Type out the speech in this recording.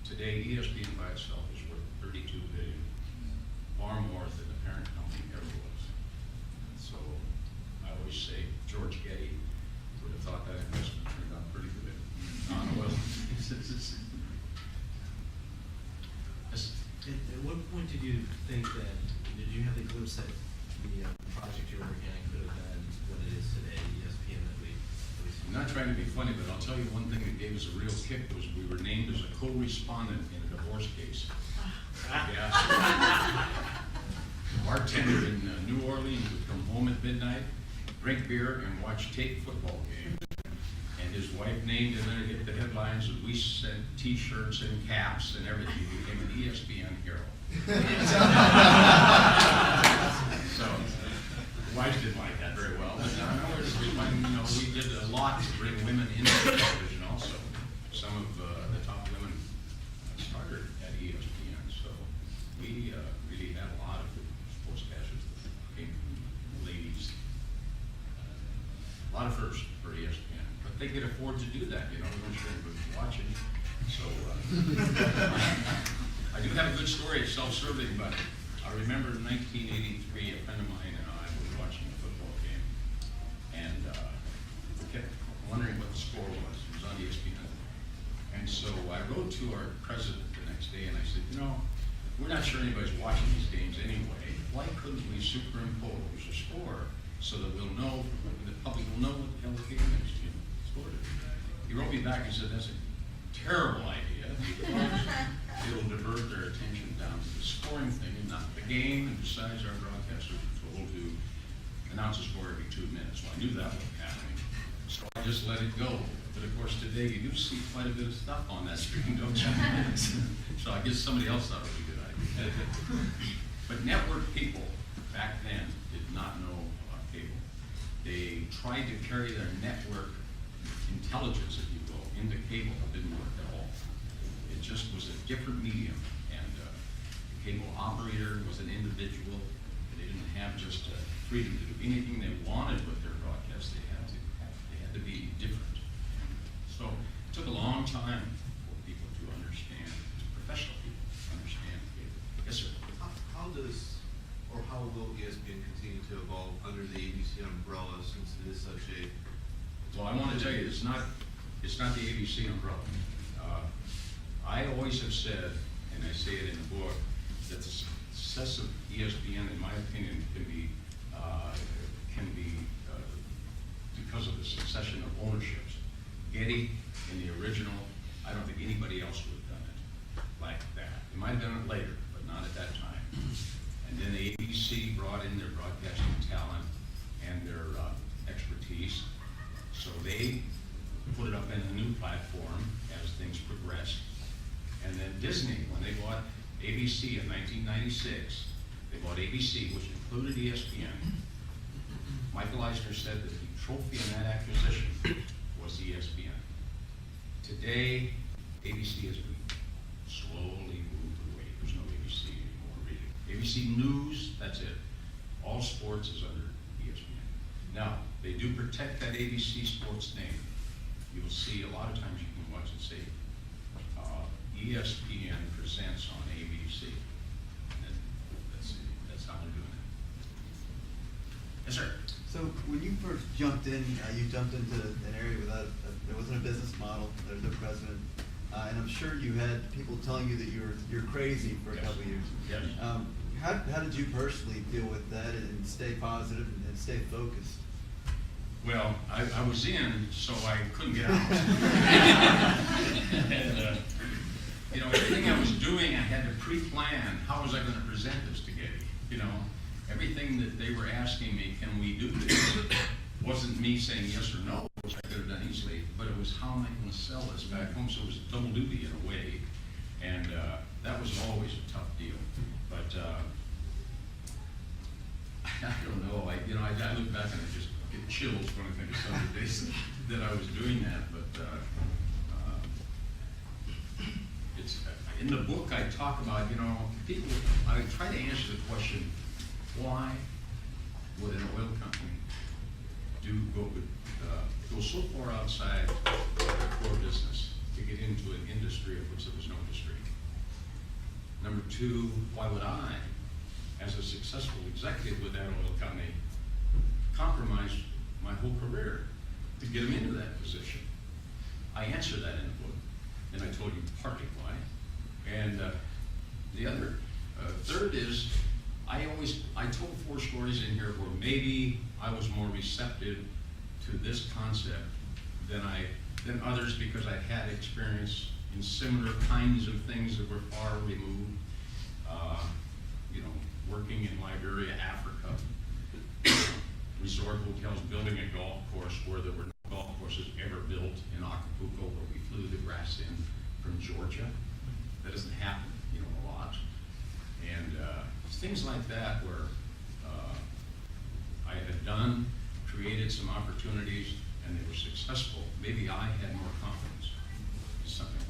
Today, ESPN by itself is worth $32 billion, far more than the parent company ever was. So I always say George Getty would have thought that investment turned out pretty good. Non-oil. At what point did you think that, did you have the glimpse that the project you're working on could have been what it is today, ESPN that we see? I'm not trying to be funny, but I'll tell you one thing that gave us a real kick was we were named as a co-respondent in a divorce case. Yeah. A bartender in New Orleans would come home at midnight, drink beer, and watch tape football games. And his wife named and then hit the headlines, and we sent T-shirts and caps and everything. He became an ESPN hero. So the wife didn't like that very well. But we did a lot to bring women into television also. Some of the top women started at ESPN. So we really had a lot of sportscasters that came from ladies. A lot of firsts for ESPN. They could afford to do that, we weren't sure anybody was watching. So I do have a good story, it's self-serving, but I remember in 1983, a friend of mine and I were watching a football game, and we kept wondering what the score was. It was on ESPN. And so I wrote to our president the next day and I said, we're not sure anybody's watching these games anyway. Why couldn't we superimpose a score so that we'll know, the public will know what the hell the game is? He wrote me back and said, that's a terrible idea because it'll divert their attention down to the scoring thing and not the game, and besides our broadcasters are told to announce a score every 2 minutes. Well, I knew that wasn't happening, so I just let it go. But of course today you do see quite a bit of stuff on that screen, don't you? So I guess somebody else thought it was a good idea. But network people back then did not know about cable. They tried to carry their network intelligence, if you will, into cable. It didn't work at all. It just was a different medium, and the cable operator was an individual. They didn't have just freedom to do anything they wanted with their broadcast. They had to be different. So it took a long time for people to understand, professional people to understand cable. Yes, sir. How does, or how will ESPN continue to evolve under the ABC umbrella, since it is such a... Well, I want to tell you, it's not the ABC umbrella. I always have said, and I say it in the book, that the success of ESPN, in my opinion, can be because of the succession of ownerships. Getty, in the original, I don't think anybody else would have done it like that. They might have done it later, but not at that time. And then the ABC brought in their broadcasting talent and their expertise. So they put it up in a new platform as things progressed. And then Disney, when they bought ABC in 1996, they bought ABC, which included ESPN. Michael Eisner said that the trophy in that acquisition was ESPN. Today, ABC has been slowly moved away. There's no ABC anymore, really. ABC News, that's it. All sports is under ESPN. Now, they do protect that ABC Sports name. You will see a lot of times you can watch and say, ESPN presents on ABC. And that's how they're doing it. Yes, sir. So when you first jumped in, you jumped into an area without, there wasn't a business model, there was no president, and I'm sure you had people telling you that you're crazy for a couple of years. Yes. How did you personally deal with that and stay positive and stay focused? Well, I was in, so I couldn't get out. And, everything I was doing, I had to pre-plan. How was I going to present this to Getty? Everything that they were asking me, can we do this? Wasn't me saying yes or no, which I could have done easily, but it was how am I going to sell this back home? So it was double duty in a way, and that was always a tough deal. But I don't know. I look back and I just get chills when I think of some of the days that I was doing that. But it's in the book I talk about. People. I try to answer the question: why would an oil company go so far outside their core business to get into an industry of which there was no industry? Number two, why would I, as a successful executive with that oil company, compromise my whole career to get them into that position? I answered that in the book, and I told you partly why. And the other, third is, I told 4 stories in here where maybe I was more receptive to this concept than others, because I had experience in similar kinds of things that were far removed. Working in Liberia, Africa, resort hotels, building a golf course where there were no golf courses ever built in Acapulco, where we flew the grass in from Georgia. That doesn't happen, a lot. And things like that where I had created some opportunities, and they were successful. Maybe I had more confidence in something